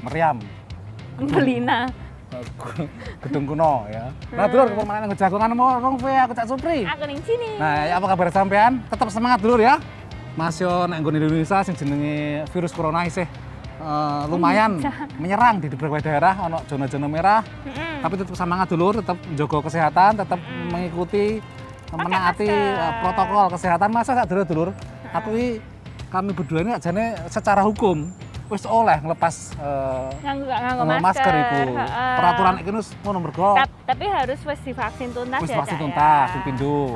meriam. Belina. Gedung kuno ya. Nah, dulur permainan jagongan mau rong kowe aku Cak Supri. Aku ning sini. Nah, ya apa kabar sampean? Tetap semangat dulur ya. Mas yo nek nggone Indonesia sing jenenge virus corona isih lumayan menyerang di beberapa daerah ono zona-zona merah. Tapi tetap semangat dulur, tetap jaga kesehatan, tetap mengikuti menaati protokol kesehatan. Masa sak dulur-dulur. Kami berdua ini ajane secara hukum wis oleh ngelepas nganggo masker iku. Peraturan iki wis ngono mergo. Tapi harus wis divaksin tuntas wis ya, vaksin Cak, tuntas, ya. penuh.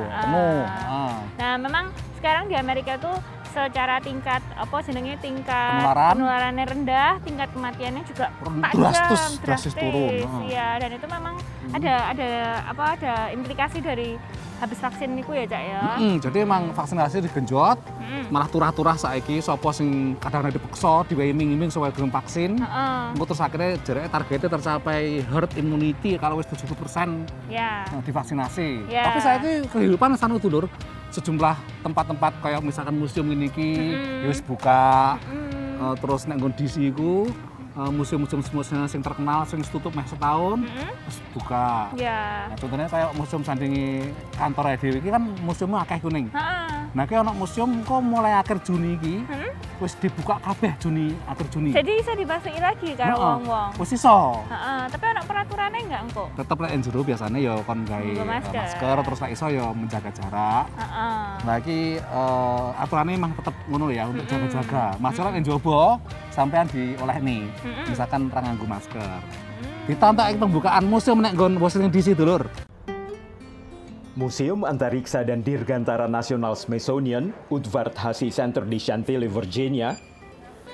Nah, memang sekarang di Amerika tuh secara tingkat penularannya rendah, tingkat kematiannya juga drastis turun. Iya, dan itu memang ada implikasi dari habis vaksin niku ya, Cak ya. Jadi emang vaksinasi digenjot, malah turah-turah saiki sapa sing kadang-kadang dipeksa, diiming-iming supaya gelem vaksin. Engko terus akhirnya jareke targetnya tercapai herd immunity kalau wis 70% divaksinasi. Tapi saiki kehidupan sanu dulur, sejumlah tempat-tempat kayak misalkan museum ini wis buka. Terus nek nggon DC iku museum-museum sing terkenal sing tutup meh setahun terus buka. Nah, contohnya kayak museum sandingi kantor dhewe iki kan museumnya akeh kuning. Nah, ki ono museum kok mulai akhir Juni iki wis dibuka kabeh akhir Juni. Jadi bisa dimasuki lagi karo wong-wong. Wis iso. Tapi ono peraturannya enggak engko? Tetep lek njero biasanya ya kon gawe masker terus lek iso ya menjaga jarak. Nah, iki aturannya emang tetep ngono ya untuk jaga-jaga. Masalah nek njaba sampean diolehni. Misalkan ra nganggo masker. Ditonton pembukaan museum nek nggon Washington DC dulur. Museum Antariksa dan Dirgantara Nasional Smithsonian, Woodward Hussey Center di Chantilly, Virginia,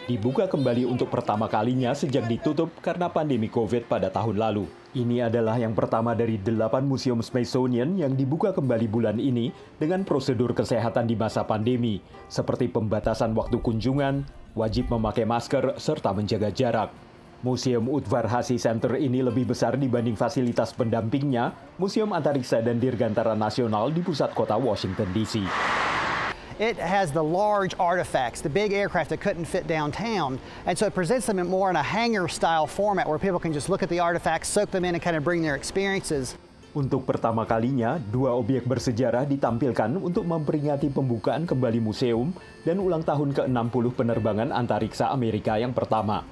dibuka kembali untuk pertama kalinya sejak ditutup karena pandemi COVID pada tahun lalu. Ini adalah yang pertama dari 8 museum Smithsonian yang dibuka kembali bulan ini dengan prosedur kesehatan di masa pandemi, seperti pembatasan waktu kunjungan, wajib memakai masker, serta menjaga jarak. Museum Woodward Hussey Center ini lebih besar dibanding fasilitas pendampingnya, Museum Antariksa dan Dirgantara Nasional di pusat kota Washington, D.C. It has the large artifacts, the big aircraft that couldn't fit downtown, and so it presents them more in a hangar-style format where people can just look at the artifacts, soak them in, and kind of bring their experiences. Untuk pertama kalinya, 2 objek bersejarah ditampilkan untuk memperingati pembukaan kembali museum dan ulang tahun ke-60 penerbangan antariksa Amerika yang pertama.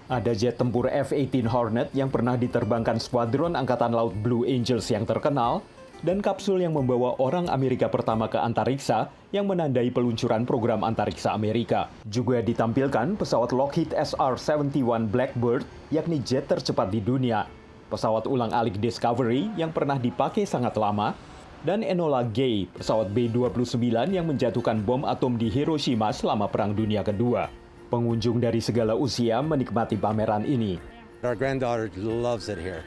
Ada jet tempur F-18 Hornet yang pernah diterbangkan skuadron Angkatan Laut Blue Angels yang terkenal, dan kapsul yang membawa orang Amerika pertama ke antariksa yang menandai peluncuran program antariksa Amerika. Juga ditampilkan pesawat Lockheed SR-71 Blackbird, yakni jet tercepat di dunia, pesawat ulang-alik Discovery yang pernah dipakai sangat lama, dan Enola Gay, pesawat B-29 yang menjatuhkan bom atom di Hiroshima selama Perang Dunia Kedua. Pengunjung dari segala usia menikmati pameran ini. Our granddaughter loves it here.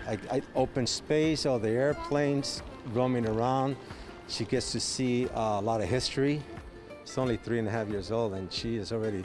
Open space, all the airplanes roaming around. She gets to see a lot of history. She's only 3.5 years old, and she is already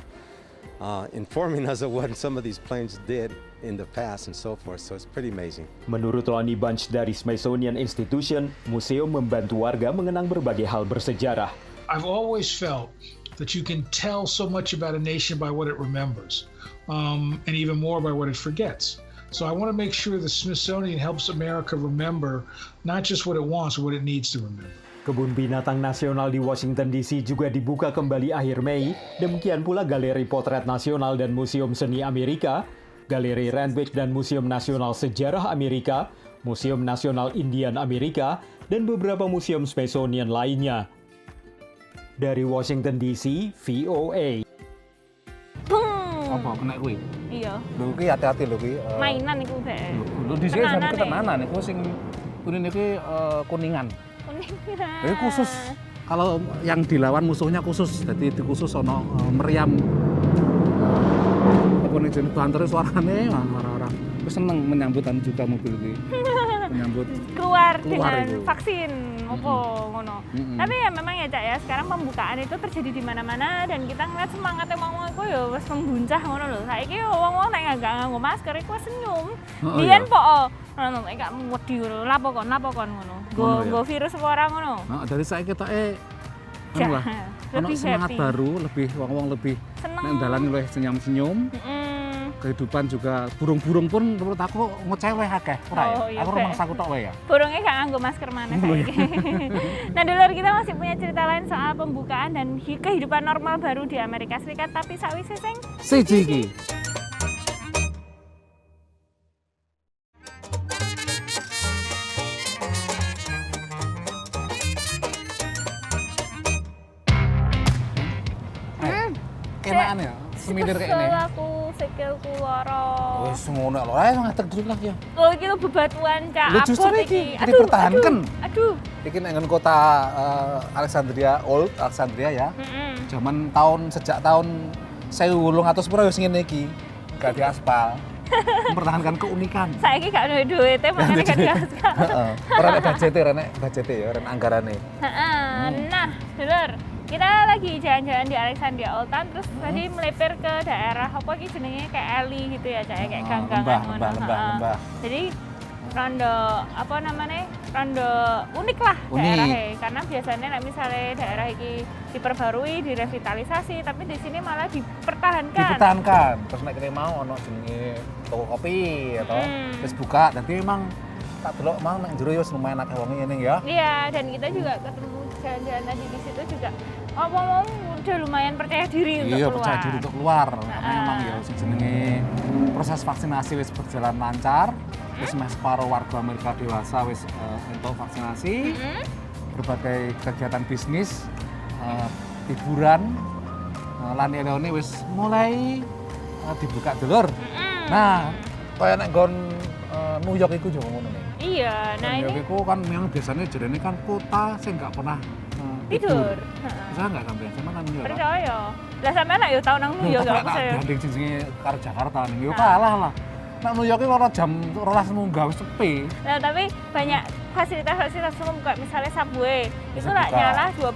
informing us of what some of these planes did in the past and so forth. So it's pretty amazing. Menurut Lonnie Bunch dari Smithsonian Institution, museum membantu warga mengenang berbagai hal bersejarah. I've always felt that you can tell so much about a nation by what it remembers, and even more by what it forgets. So I want to make sure the Smithsonian helps America remember not just what it wants, but what it needs to remember. Kebun Binatang Nasional di Washington DC juga dibuka kembali akhir Mei, demikian pula Galeri Potret Nasional dan Museum Seni Amerika, Galeri Randwick dan Museum Nasional Sejarah Amerika, Museum Nasional Indian Amerika, dan beberapa museum Smithsonian lainnya. Dari Washington DC, VOA. Apa kena kuwi? Iya. Lho ki hati-hati lho ki. Mainan iku bae. Lho di sini sampe ketenanan iku sing kuning iki kuningan. Kuningan. Jadi khusus kalau yang dilawan musuhnya khusus, jadi khusus ono meriam. Apa nih jenis banter suarane orang-orang. Seneng menyambutan juga mobil iki. Menyambut keluar dengan itu. vaksin opo ngono. Tapi ya memang ya Cak ya, sekarang pembukaan itu terjadi di mana-mana dan kita ngeliat semangatnya wong-wong iku ya wis membuncah ngono lho. Saiki wong-wong nek gak nganggo masker iku senyum. Biyen po ngono gak wedi ngono. Lapo kon ngono. Nggo virus apa ora ngono. Nah, dari saiki ketoke ngono lah. Ono semangat baru, lebih wong-wong lebih nek dalan luwih senyum-senyum. kehidupan juga burung-burung pun menurut aku ngeceweh akeh ora ya. Oh, iya, Aku Pak. rumangsa aku tok wae ya. Burungnya gak nganggo masker mana saiki. Nah, dulur kita masih punya cerita lain soal pembukaan dan kehidupan normal baru di Amerika Serikat, tapi sakwise sing Siji iki. Kenaan ya, semilir kayak ini. kesel aku sikilku lara. Wis ngono lho, ayo ngadeg dulu lah ya. Oh, iki lho bebatuan Cak. Lho, justru Abot iki, dipertahankan. Aduh. Iki nang kota Alexandria ya. Zaman sejak tahun 1800 pura wis ngene iki. Gak diaspal. Mempertahankan keunikan. Saiki gak ada duitnya makanya gak diaskal. Heeh. Ora nek budgete ya, ora anggarane. Nah, dulur, kita lagi jalan-jalan di Alexandria Old Town, terus tadi melipir ke daerah apa iki jenenge kayak alley gitu ya, kayak gang-gangan ngono. Lembah. Jadi rondo apa namanya? Rondo unik lah Unik. daerahnya, karena biasanya nek misalnya daerah iki diperbarui, direvitalisasi, tapi di sini malah dipertahankan. Terus nek kene mau ono jenenge toko kopi atau terus buka, nanti emang tak delok mang nang jero ya wis lumayan akeh wong ngene ya. Iya, dan kita juga ketemu jalan-jalan tadi di situ juga ngomong udah lumayan percaya diri untuk Iya, keluar. percaya diri untuk keluar. Karena emang ya sing jenenge proses vaksinasi wis berjalan lancar. Wis meh separo warga Amerika dewasa wis entuk vaksinasi. Berbagai kegiatan bisnis, hiburan, lan ini wis mulai dibuka dulur. Nah, kaya nek nggon New York iku juga ngono nih. Iya, nah New ini York iku kan memang biasanya jarene kan kota sing nggak pernah tidur. Bisa nggak sampai sama nang New York? Percaya. Lah sampean nek yo tau nang New York Tapi gak nek percaya. banding jenenge karo Jakarta ning yo kalah lah. Nek New York iki ora jam 12 munggah wis sepi. Nah, tapi banyak fasilitas umum kayak misalnya subway itu lah buka. nyala 24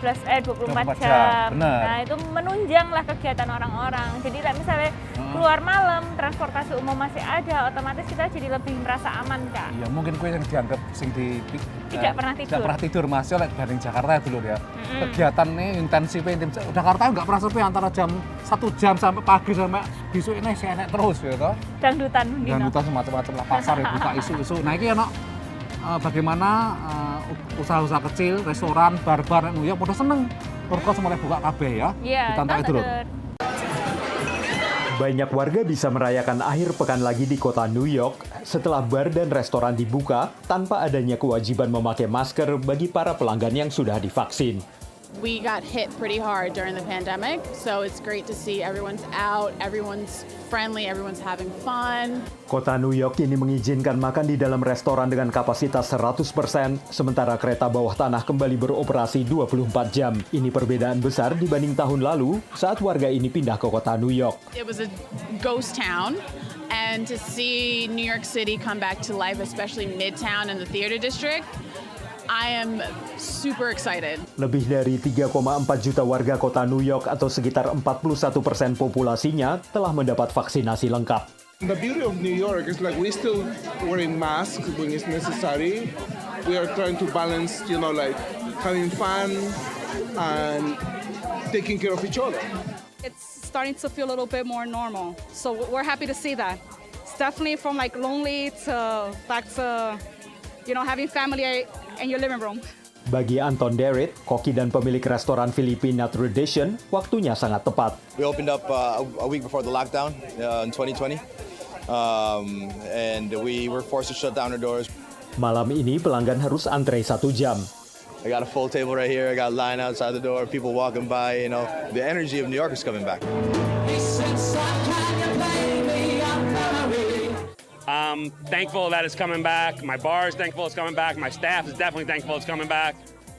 jam, jam. bener. Nah, itu menunjang lah kegiatan orang-orang. Jadi lah misalnya keluar malam, transportasi umum masih ada, otomatis kita jadi lebih merasa aman, Kak. Ya mungkin kue yang dianggap sing Tidak pernah tidur. Tidak pernah tidur Mas, ya banding Jakarta ya dulu ya. Kegiatannya intensifnya Jakarta nggak pernah sepi antara jam 1 jam sampai pagi sampai besok ini saya enak terus ya toh. Dangdutan mungkin. Dan buta semacam-macam lah pasar ya buka isu-isu. Nah ini ono bagaimana usaha-usaha kecil, restoran, bar-bar New York pada seneng. Mereka semua buka kabeh ya. Iya, Ditantang dulu. Banyak warga bisa merayakan akhir pekan lagi di kota New York setelah bar dan restoran dibuka tanpa adanya kewajiban memakai masker bagi para pelanggan yang sudah divaksin. We got hit pretty hard during the pandemic, so it's great to see everyone's out, everyone's friendly, everyone's having fun. Kota New York kini mengizinkan makan di dalam restoran dengan kapasitas 100%, sementara kereta bawah tanah kembali beroperasi 24 jam. Ini perbedaan besar dibanding tahun lalu saat warga ini pindah ke kota New York. It was a ghost town, and to see New York City come back to life, especially Midtown and the theater district, I am super excited. Lebih dari 3,4 juta warga kota New York atau sekitar 41% populasinya telah mendapat vaksinasi lengkap. The beauty of New York is like we still wearing masks when it's necessary. We are trying to balance, like having fun and taking care of each other. It's starting to feel a little bit more normal. So we're happy to see that. It's definitely from like lonely to back to, having family in your living room. Bagi Anton Derrit, koki dan pemilik restoran Filipina Tradition, waktunya sangat tepat. We opened up a week before the lockdown in 2020, and we were forced to shut down our doors. Malam ini pelanggan harus antre 1 jam. I got a full table right here. I got a line outside the door. People walking by. The energy of New York is coming back. I'm thankful that it's coming back. My bar is thankful it's coming back. My staff is definitely thankful it's coming back.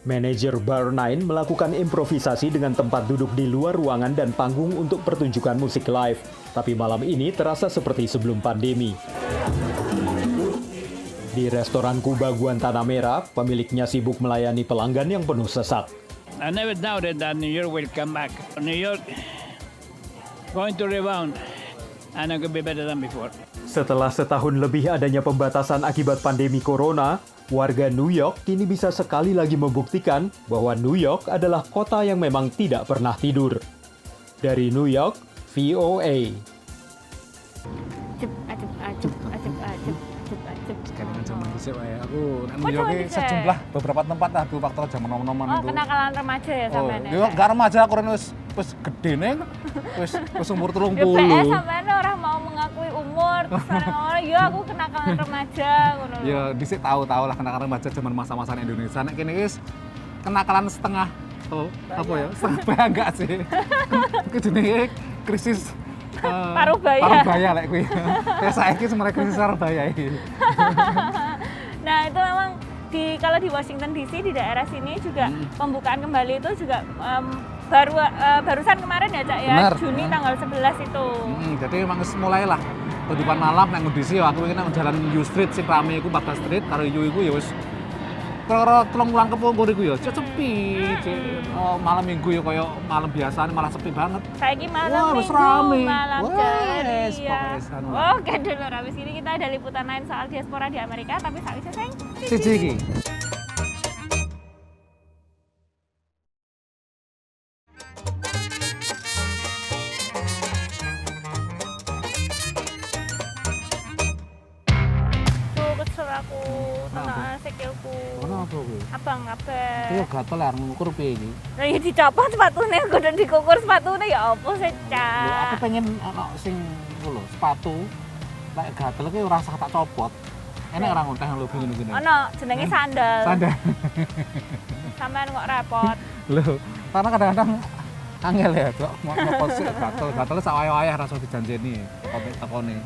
Manajer Bar 9 melakukan improvisasi dengan tempat duduk di luar ruangan dan panggung untuk pertunjukan musik live. Tapi malam ini terasa seperti sebelum pandemi. Di restoran Cuba Guantanamera, pemiliknya sibuk melayani pelanggan yang penuh sesak. I never doubted that New York will come back. New York going to rebound and it could be better than before. Setelah setahun lebih adanya pembatasan akibat pandemi corona, warga New York kini bisa sekali lagi membuktikan bahwa New York adalah kota yang memang tidak pernah tidur. Dari New York, VOA. dhisik wae. Aku nek Oh, New York cuma iki dhisik. sejumlah beberapa tempat aku waktu zaman nom-noman Oh, itu. kenakalan remaja ya Oh, sampean. yo gak remaja aku rene wis gede ning wis umur 30. Ya BS sampean ora mau mengakui umur, terus bareng ngono, ya aku kenakalan remaja ngono lho. Ya dhisik tahu-tahu lah kenakalan remaja zaman masa-masa Indonesia. Nek kene wis kenakalan setengah apa ya? Setengah baya enggak sih. Iki jenenge krisis Parubaya. Parubaya lek kuwi. Ya saiki sebenarnya krisis parubaya iki. Nah, itu memang kalau di Washington DC di daerah sini juga pembukaan kembali itu juga barusan kemarin ya Cak ya, Benar. Juni tanggal 11 itu. Jadi memang mulailah kehidupan malam nek ngondisi aku ingin nang jalan U Street sing rame iku 14 Street karo U iku ya wis kira-kira 3 wulan kepungkur iku ya sepi. Malam Minggu ya kaya malam biasa malah sepi banget. Saiki malam Wah, Minggu, wis rame. malam Wes, ceria. pokoknya anu lah. Oke dulu, habis ini kita ada liputan lain soal diaspora di Amerika, tapi saat ini saya Siji iki. kesel aku, tenan sikilku. Kenapa kuwi? Abang kabeh. Iya gatel arep ngukur piye iki? Lah ya dicopot sepatune, kudu dikukur sepatune ya apa sih, Lho, Cak? aku pengen ana sing lho sepatu lek gatel ki ora usah tak copot. Enak ora ngono teknologi ngene-ngene. Ono jenenge sandal. Sandal. Sampean kok repot. Lho, karena kadang-kadang angel ya, Dok. Mau sih gatel sak wayah-wayah rasa dijanjeni tekone.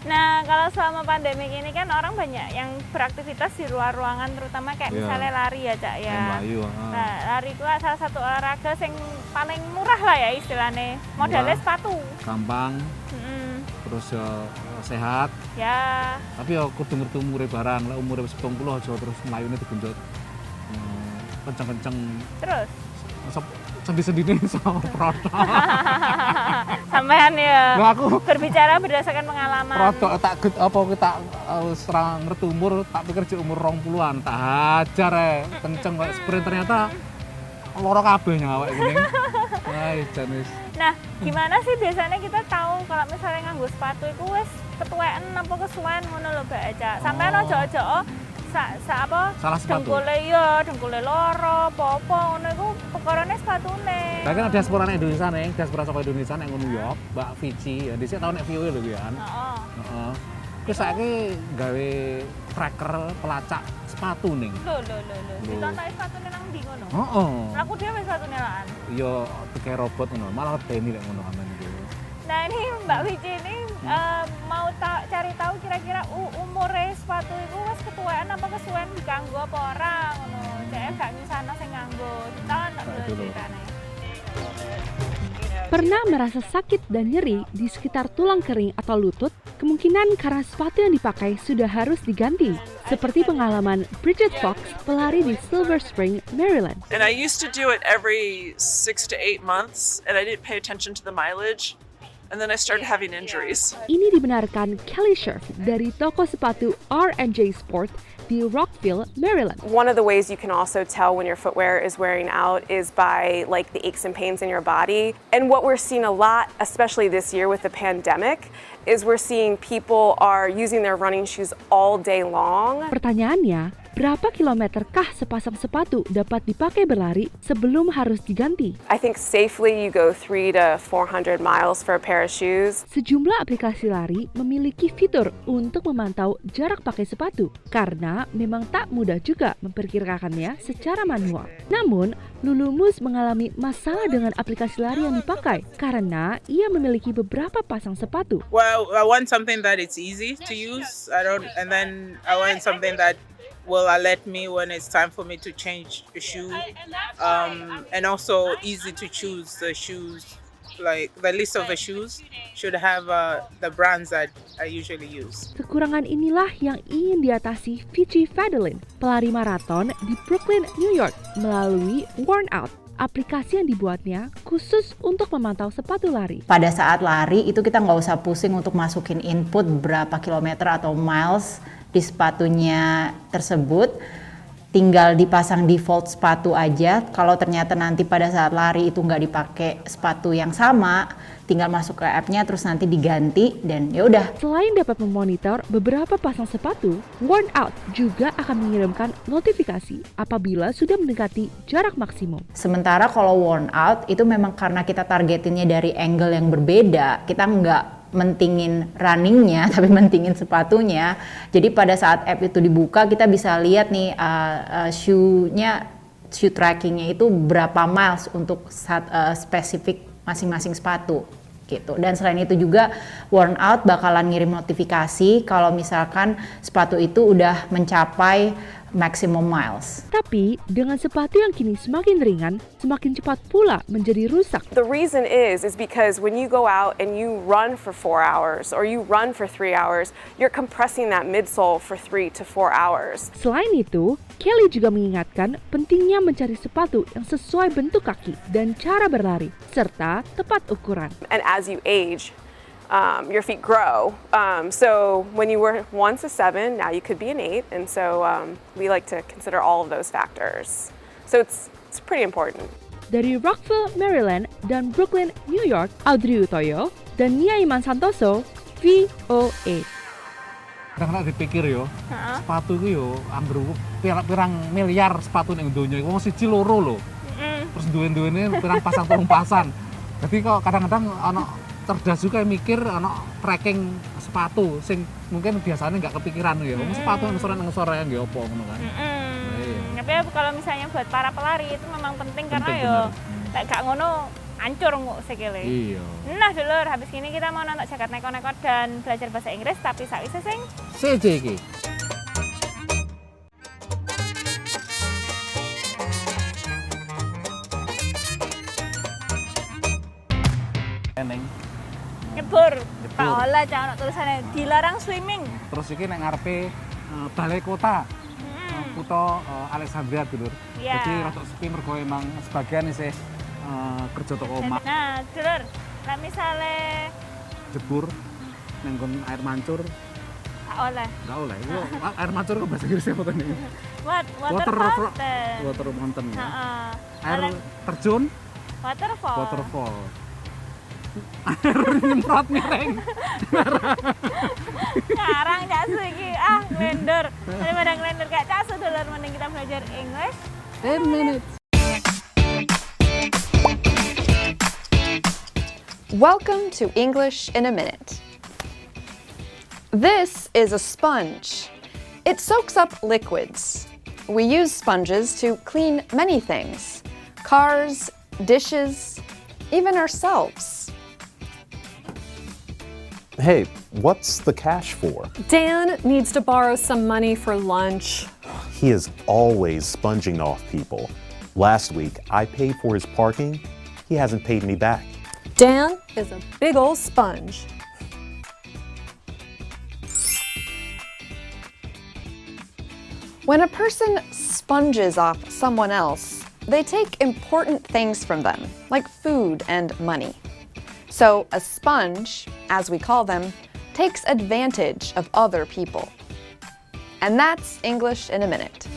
Nah, kalau selama pandemi ini kan orang banyak yang beraktivitas di luar ruangan, terutama kayak Iya. misalnya lari ya, Cak ya. Melayu, Nah, lari itu salah satu olahraga yang paling murah lah ya istilahnya. Modalnya Murah. sepatu. Gampang, terus ya sehat. Ya. Tapi ya kudu ngerti umure barang. Lek umure wis 70 aja terus melayune digenjot. Kenceng-kenceng. Terus Sendi-sendine sama produk. sampean ya. Lah aku berbicara berdasarkan pengalaman. produk tak apa kita wis ora ngerti umur, tak pikir di umur 20-an, tak hajar kenceng kayak sprint ternyata loro kabeh nyawak gini. Wah, jan wis. Nah, gimana sih biasanya kita tahu kalau misalnya nganggo sepatu itu wis ketuaan apa kesuwen ngono lho, Mbak Eca. Sampean aja-aja apa Salah sepatu. dengkule loro apa-apa ngono iku pekarane sepatune. Lah kan ada diaspora nek Indonesia ning, diaspora saka Indonesia nek New York, Mbak Vici, ya dhisik tau nek view lho kuwi kan. Heeh. Heeh. Terus saiki gawe tracker pelacak sepatu ning. Lho. Ditontoki sepatune nang ndi ngono? Heeh. Lah aku dhewe sepatune lan. Iya, kayak robot ngono, malah medeni lek ngono amen iki. Nah, ini Mbak Vici ini mau cari tahu kira-kira umure sepatu itu wis ketuaan apa kesuwen dikanggo apa ora ngono. Dhek gak nyusahno sing nganggo. Ditonton lho ceritane. Pernah merasa sakit dan nyeri di sekitar tulang kering atau lutut? Kemungkinan karena sepatu yang dipakai sudah harus diganti. Seperti pengalaman Bridget Fox, pelari di Silver Spring, Maryland. And I used to do it every 6 to 8 months, and I didn't pay attention to the mileage. And then I started having injuries. Ini dibenarkan Kelly Scherf dari toko sepatu R&J Sport di Rockville, Maryland. One of the ways you can also tell when your footwear is wearing out is by like the aches and pains in your body. And what we're seeing a lot, especially this year with the pandemic, is we're seeing people are using their running shoes all day long. Pertanyaannya, berapa kilometerkah sepasang sepatu dapat dipakai berlari sebelum harus diganti? I think safely you go 300 to 400 miles for a pair of shoes. Sejumlah aplikasi lari memiliki fitur untuk memantau jarak pakai sepatu karena memang tak mudah juga memperkirakannya secara manual. Namun, Lulumus mengalami masalah dengan aplikasi lari yang dipakai karena ia memiliki beberapa pasang sepatu. Well, I want something that it's easy to use. And then I want something that will alert me when it's time for me to change a shoe, and also easy to choose the shoes. Like the list of the shoes should have the brands that I usually use. Kekurangan inilah yang ingin diatasi Vici Fadilin, pelari maraton di Brooklyn, New York, melalui Worn Out, aplikasi yang dibuatnya khusus untuk memantau sepatu lari. Pada saat lari itu kita nggak usah pusing untuk masukin input berapa kilometer atau miles di sepatunya tersebut. tinggal dipasang default sepatu aja. Kalau ternyata nanti pada saat lari itu nggak dipakai sepatu yang sama, tinggal masuk ke app-nya terus nanti diganti dan ya udah. Selain dapat memonitor beberapa pasang sepatu, Wornout juga akan mengirimkan notifikasi apabila sudah mendekati jarak maksimum. Sementara kalau Wornout itu memang karena kita targetinnya dari angle yang berbeda, kita nggak mentingin runningnya tapi mentingin sepatunya. Jadi pada saat app itu dibuka kita bisa lihat nih shoe trackingnya itu berapa miles untuk spesifik masing-masing sepatu gitu. Dan selain itu juga Wornout bakalan ngirim notifikasi kalau misalkan sepatu itu udah mencapai maximum miles. Tapi dengan sepatu yang kini semakin ringan, semakin cepat pula menjadi rusak. The reason is because when you go out and you run for 4 hours or you run for 3 hours, you're compressing that midsole for 3 to 4 hours. Selain itu, Kelly juga mengingatkan pentingnya mencari sepatu yang sesuai bentuk kaki dan cara berlari, serta tepat ukuran. And as you age, your feet grow. So when you were once a 7, now you could be an 8. And so we like to consider all of those factors. So it's pretty important. Dari Rockville, Maryland dan Brooklyn, New York, Audrey Utoyo dan Nia Iman Santoso, VOA. Kadang-kadang dipikir yo, sepatu itu yo, anggur pirang miliar sepatu ning donya iku wong siji loro lho. Terus duwe-duwene pirang pasang turung pasang. Jadi kok kadang-kadang ana cerdas juga mikir ana tracking sepatu sing mungkin biasanya nggak kepikiran ya. Sepatu ngesoran ya apa ngono kan. Tapi kalau misalnya buat para pelari itu memang penting karena yo lek gak ngono hancur kok sikile. Iya. Nah, dulur, habis ini kita mau nonton jagat neko-neko dan belajar bahasa Inggris tapi sakwise sing CJ iki. Eneng. nyebur. Pak Ola jangan tulisannya dilarang swimming. Terus iki nek ngarepe balai kota. Kutha Alexandria dulur. Yeah. Jadi rada sepi mergo emang sebagian isih kerja toko omah. Nah, dulur, nek misale jebur nang air mancur gak oleh. Gak oleh. Itu air mancur kok bahasa Inggris apa nih? Water fountain. Water fountain. Ya. Air terjun? Waterfall. Waterfall. Air nyemprot miring. Ngarang casu iki. Ngelender. Daripada ngelender kayak casu dulur, mending kita belajar English 10 minutes. Welcome to English in a Minute. This is a sponge. It soaks up liquids. We use sponges to clean many things: cars, dishes, even ourselves. Hey, what's the cash for? Dan needs to borrow some money for lunch. He is always sponging off people. Last week, I paid for his parking. He hasn't paid me back. Dan is a big old sponge. When a person sponges off someone else, they take important things from them, like food and money. So a sponge, as we call them, takes advantage of other people. And that's English in a Minute.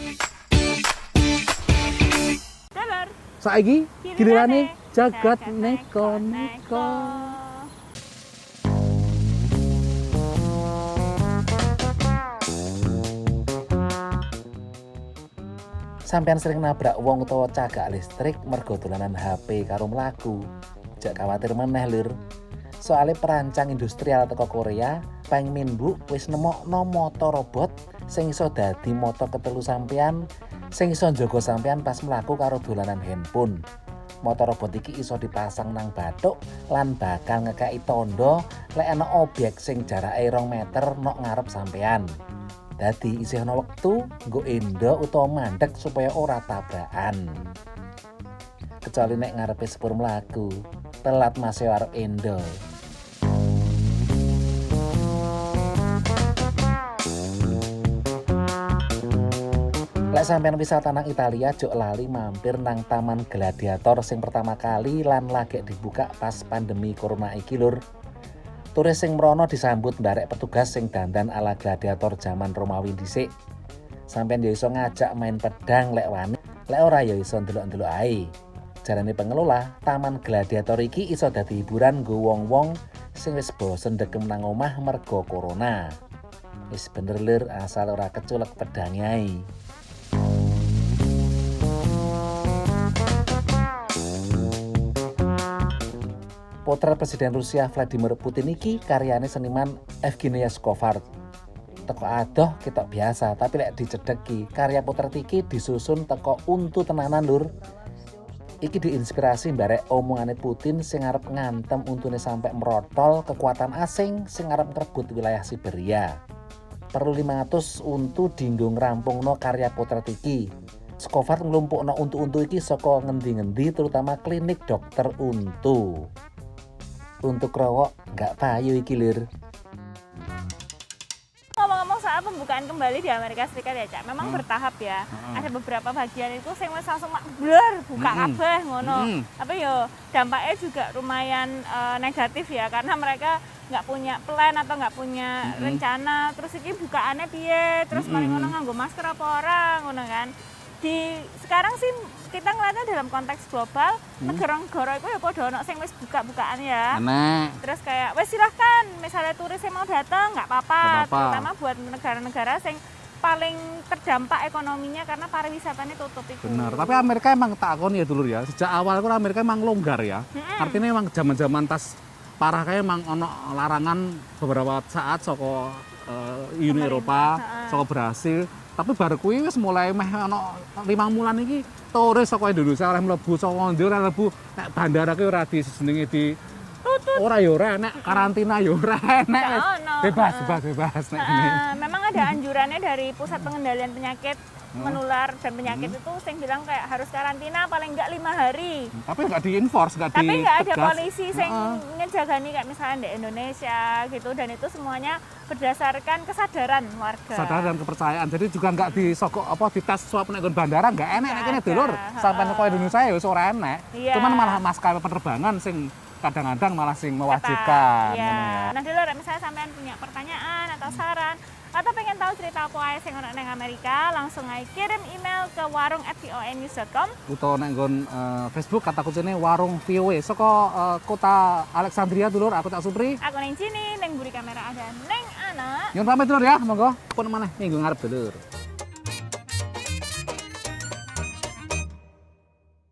Saiki gilirannya jagat neko-neko. Sampeyan sering nabrak wong utawa cagak listrik mergo dolanan HP karo mlaku. Jak khawatir meneh lur. Soale perancang industrial teko Korea pengen minbuk wis nemokno motor robot sing iso dadi moto ketelu sampeyan, sing iso njaga sampeyan pas mlaku karo dolanan handphone. Motor robot iki iso dipasang nang bathuk lan bakal ngekeki tondo lek ana objek sing jarake 2 meter nok ngarep sampeyan. Dadi isih ana wektu nggo endo utawa mandek supaya ora tabrakan. Kecuali nek ngarepe sepur mlaku, telat Mas yo arep endo. Lek sampeyan wisata nang Italia jok lali mampir nang Taman Gladiator sing pertama kali lan lagi dibuka pas pandemi corona iki lur. Turis sing mrono disambut barek petugas sing dandan ala gladiator zaman Romawi dhisik. Sampeyan ya iso ngajak main pedang lek wani, lek ora ya iso ndelok-ndelok ae. Jarane pengelola, Taman Gladiator iki iso dadi hiburan nggo wong-wong sing wis bosen dekem nang omah merga corona. Wis bener lir asal ora keculek pedange ae. Potret Presiden Rusia Vladimir Putin iki karyane seniman Evgeny Skovart. Teko adoh ketok biasa, tapi lek dicedheki karya potret iki disusun teko untu tenanan lur. Iki diinspirasi barek omongane Putin sing arep ngantem untune sampai merotol kekuatan asing sing arep ngrebut wilayah Siberia. Perlu 500 untu dinggo ngrampungno karya potret iki. Skovart nglumpukno untu-untu iki saka ngendi-ngendi terutama klinik dokter untu. Untuk rowok nggak payu iki lir. Ngomong-ngomong soal pembukaan kembali di Amerika Serikat ya Cak, memang bertahap ya. Ada beberapa bagian itu sing wis langsung blur buka kabeh ngono. Tapi yo dampaknya juga lumayan negatif ya karena mereka nggak punya plan atau nggak punya rencana. Terus iki bukaannya piye? Terus mari ngono nganggo masker apa ora ngono kan. Sekarang sih kita ngeliatnya dalam konteks global, negara-negara itu ya padha ono sing wis buka-bukaan ya. Terus kayak wis silahkan misalnya turis yang mau datang nggak apa-apa, terutama buat negara-negara yang paling terdampak ekonominya karena pariwisatanya tutup itu. Benar, tapi Amerika emang takon ya dulur ya. Sejak awal kan Amerika emang longgar ya. Artinya emang zaman-zaman tas parah kayak emang ono larangan beberapa saat saka Uni Eropa, saka Brasil. Tapi baru kuwi wis mulai meh ana 5 wulan iki turis saka Indonesia oleh mlebu saka ndi ora mlebu nek bandara ki ora disenengi di ora ya ora nek karantina ya ora nek bebas nek ngene. Memang ada anjurannya dari Pusat Pengendalian Penyakit Menular dan Penyakit itu sing bilang kayak harus karantina paling enggak 5 hari. Tapi enggak di-enforce, enggak Tapi enggak ada polisi sing ngejagani kayak misalnya di Indonesia gitu dan itu semuanya berdasarkan kesadaran warga. Kesadaran dan kepercayaan. Jadi juga enggak disogok dites swab nek bandara enggak enek nek kene dulur. Sampai ke Indonesia ya wis ora enek. Cuman malah maskapai penerbangan sing kadang-kadang malah sing mewajibkan. Nah dulur misalnya sampean punya pertanyaan atau saran atau pengen tahu cerita apa aja sing ono nang Amerika, langsung aja kirim email ke warung@voanews.com utawa nang nggon Facebook kata kuncine warung VOA saka kota Alexandria dulur. Aku Tak Supri. Aku ning sini, ning mburi kamera ada Neng Ana. Nyun pamit dulur ya, monggo pun maneh minggu ngarep dulur.